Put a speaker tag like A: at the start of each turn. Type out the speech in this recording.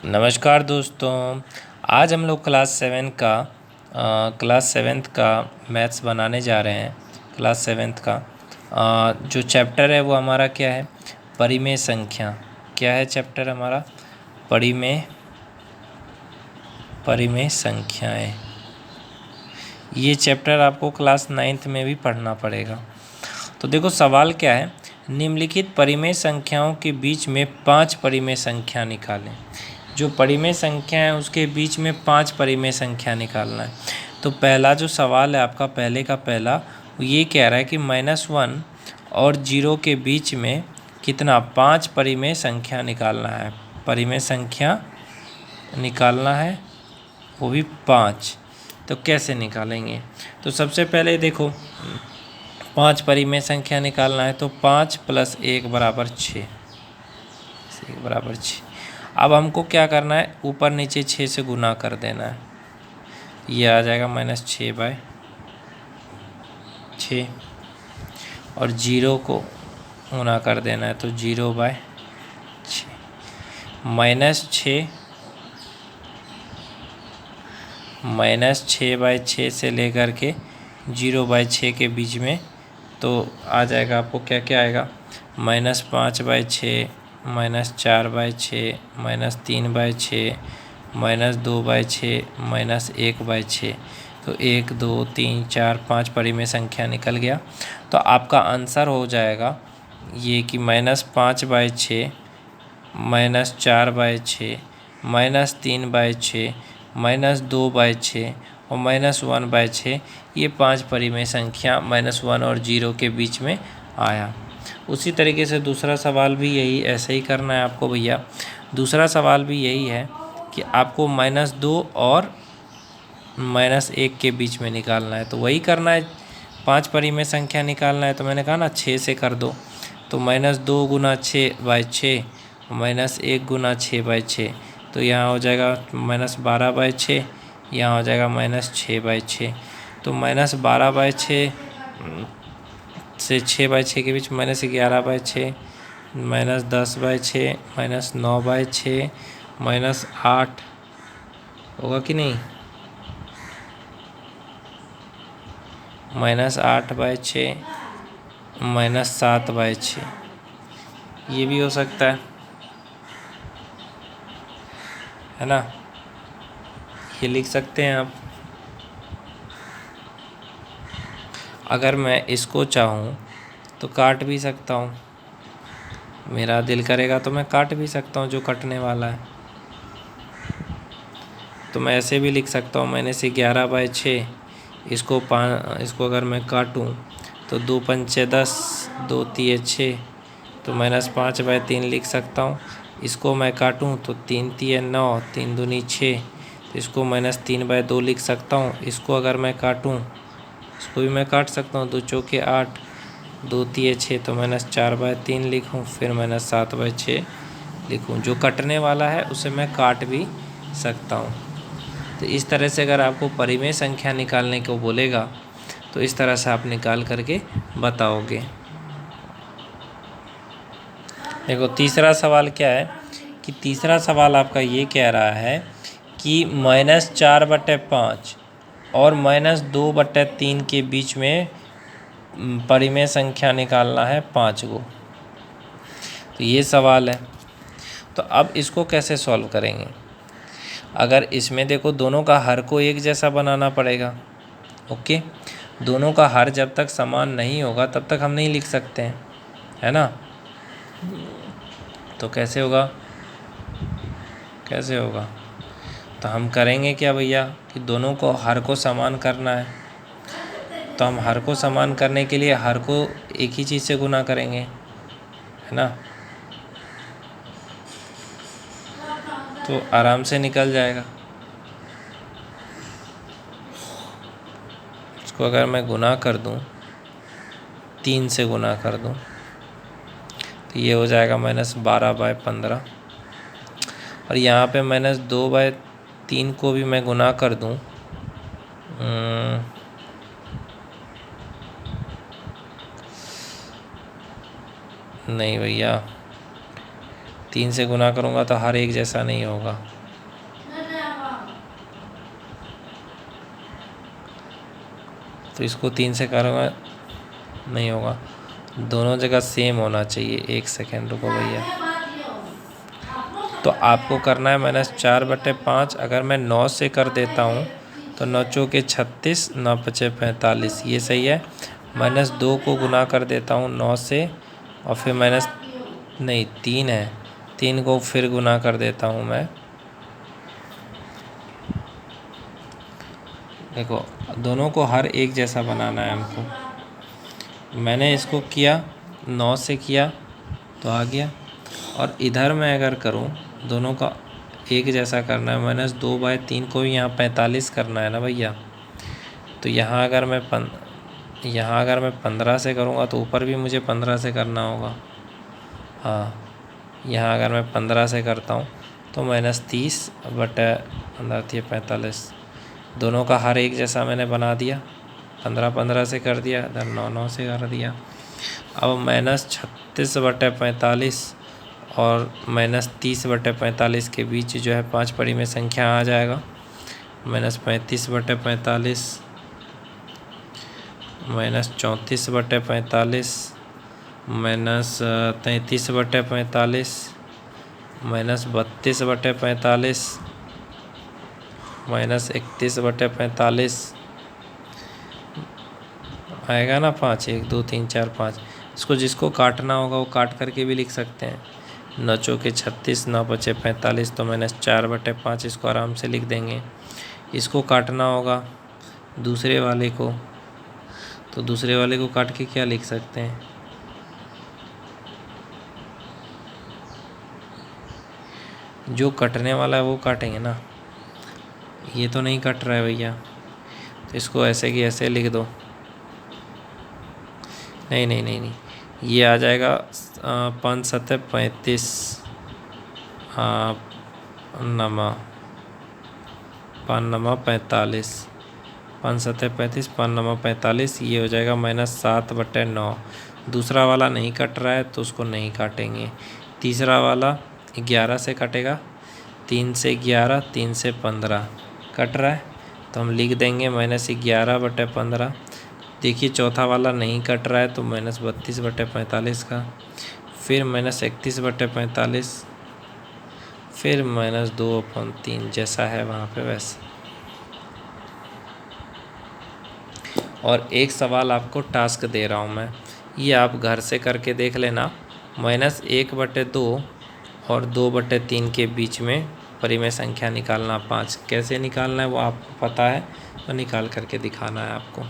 A: नमस्कार दोस्तों। आज हम लोग क्लास सेवेंथ का मैथ्स बनाने जा रहे हैं। क्लास सेवेंथ का जो चैप्टर है वो हमारा क्या है, परिमेय संख्या। क्या है चैप्टर हमारा? परिमेय संख्याएं। ये चैप्टर आपको क्लास नाइन्थ में भी पढ़ना पड़ेगा। तो देखो सवाल क्या है, निम्नलिखित परिमेय संख्याओं के बीच में 5 परिमेय संख्या निकालें। जो परिमेय संख्या है उसके बीच में 5 परिमेय संख्या निकालना है। तो पहला जो सवाल है आपका, पहले का पहला, वो ये कह रहा है कि -1 और 0 के बीच में कितना 5 परिमेय संख्या निकालना है। परिमेय संख्या निकालना है, वो भी 5। तो कैसे निकालेंगे? तो सबसे पहले देखो 5 परिमेय संख्या निकालना है तो 5 + 1 = 6। 1 = 6। अब हमको क्या करना है, ऊपर नीचे 6 से गुना कर देना है। ये आ जाएगा -6/6 और 0 को गुना कर देना है तो 0/6 -6/6 से लेकर के 0/6 के बीच में तो आ जाएगा आपको क्या क्या आएगा, -5/6 -4/6 -3/6 -2/6 -1/6। तो 1 2 3 4 5 परिमेय संख्या निकल गया। तो आपका आंसर हो जाएगा ये कि -5/6 -4/6 -3/6 -2/6 और -1/6, ये 5 परिमेय संख्या -1 और 0 के बीच में आया। उसी तरीके से दूसरा सवाल भी यही ऐसे ही करना है आपको भैया। दूसरा सवाल भी यही है कि आपको -2 और -1 के बीच में निकालना है। तो वही करना है, 5 परिमेय संख्या निकालना है। तो मैंने कहा ना 6 से कर दो, तो -2 × 6/6 -1 × 6/6। तो यहाँ हो जाएगा -12/6, यहाँ हो जाएगा -6/6। तो -12/6 से 6/6 के बीच -11/6 -10/6 -9/6 -8 होगा कि नहीं, -8/6 -7/6, ये भी हो सकता है ना। ये लिख सकते हैं आप। अगर मैं इसको चाहूँ तो काट भी सकता हूँ, मेरा दिल करेगा तो मैं काट भी सकता हूँ जो कटने वाला है। तो मैं ऐसे भी लिख सकता हूँ, मैंने से 11/6 इसको अगर मैं काटूँ तो 2 × 5 = 10, 2 × 3 = 6, तो -5/3 लिख सकता हूँ। इसको मैं काटूँ तो 3 × 3 = 9, 3 × 2 = 6, तो इसको -3/2 लिख सकता हूँ। इसको अगर मैं काटूँ, इसको भी मैं काट सकता हूँ, 2 × 4 = 8, 2 × 3 = 6, तो -4/3 लिखूँ, फिर -7/6 लिखूँ। जो कटने वाला है उसे मैं काट भी सकता हूँ। तो इस तरह से अगर आपको परिमेय संख्या निकालने को बोलेगा तो इस तरह से आप निकाल करके बताओगे। देखो तीसरा सवाल क्या है कि तीसरा सवाल आपका ये कह रहा है कि -4/5 और -2/3 के बीच में परिमेय संख्या निकालना है 5 गो। तो ये सवाल है। तो अब इसको कैसे सॉल्व करेंगे? अगर इसमें देखो दोनों का हर को एक जैसा बनाना पड़ेगा। ओके, दोनों का हर जब तक समान नहीं होगा तब तक हम नहीं लिख सकते हैं, है ना। तो कैसे होगा? तो हम करेंगे क्या भैया कि दोनों को हर को समान करना है। तो हम हर को समान करने के लिए हर को एक ही चीज़ से गुना करेंगे, है ना। तो आराम से निकल जाएगा। इसको अगर मैं गुना कर दूं, 3 से गुना कर दूं, तो ये हो जाएगा -12/15। और यहाँ पे -2/3 को भी मैं गुना कर दूं, नहीं भैया 3 से गुना करूँगा तो हर एक जैसा नहीं होगा। तो इसको 3 से करूँगा नहीं होगा, दोनों जगह सेम होना चाहिए। 1 सेकेंड रुको भैया। तो आपको करना है -4/5। अगर मैं 9 से कर देता हूँ तो 9 चौके 36, 9 पचे 45, ये सही है। -2 को गुना कर देता हूँ 9 से, और फिर -3 है, 3 को फिर गुना कर देता हूँ मैं। देखो दोनों को हर एक जैसा बनाना है हमको। मैंने इसको किया 9 से किया तो आ गया, और इधर मैं अगर करूं दोनों का एक जैसा करना है, -2/3 को यहाँ 45 करना है ना भैया। तो यहाँ अगर मैं 15 से करूँगा तो ऊपर भी मुझे 15 से करना होगा। हाँ, यहाँ अगर मैं 15 से करता हूँ तो -30/15 45, दोनों का हर एक जैसा मैंने बना दिया। 15 से कर दिया, इधर 9 से कर दिया। अब -36/45 और -30/45 के बीच जो है 5 परिमेय संख्या आ जाएगा। -35/45, -34/45, -33/45, -32/45, -31/45 आएगा ना। 5, 1 2 3 4 5। इसको जिसको काटना होगा वो काट करके भी लिख सकते हैं। 9 चौके 36, 9 पचे 45, तो -4/5 इसको आराम से लिख देंगे। इसको काटना होगा दूसरे वाले को, तो दूसरे वाले को काट के क्या लिख सकते हैं, जो कटने वाला है वो काटेंगे ना। ये तो नहीं कट रहा है भैया, तो इसको ऐसे की ऐसे लिख दो। नहीं, ये आ जाएगा 5 7 35, 5 9 45, 5 7 35, 5 9 45, ये हो जाएगा -7/9। दूसरा वाला नहीं कट रहा है तो उसको नहीं काटेंगे। तीसरा वाला 11 से कटेगा, 3 से 11, 3 से 15 कट रहा है, तो हम लिख देंगे -11/15। देखिए चौथा वाला नहीं कट रहा है तो -32/45 का, फिर -31/45, फिर -2/3, जैसा है वहाँ पे वैसे। और एक सवाल आपको टास्क दे रहा हूँ मैं, ये आप घर से करके देख लेना। -1/2 और 2/3 के बीच में परिमेय संख्या निकालना 5। कैसे निकालना है वो आपको पता है, तो निकाल करके दिखाना है आपको।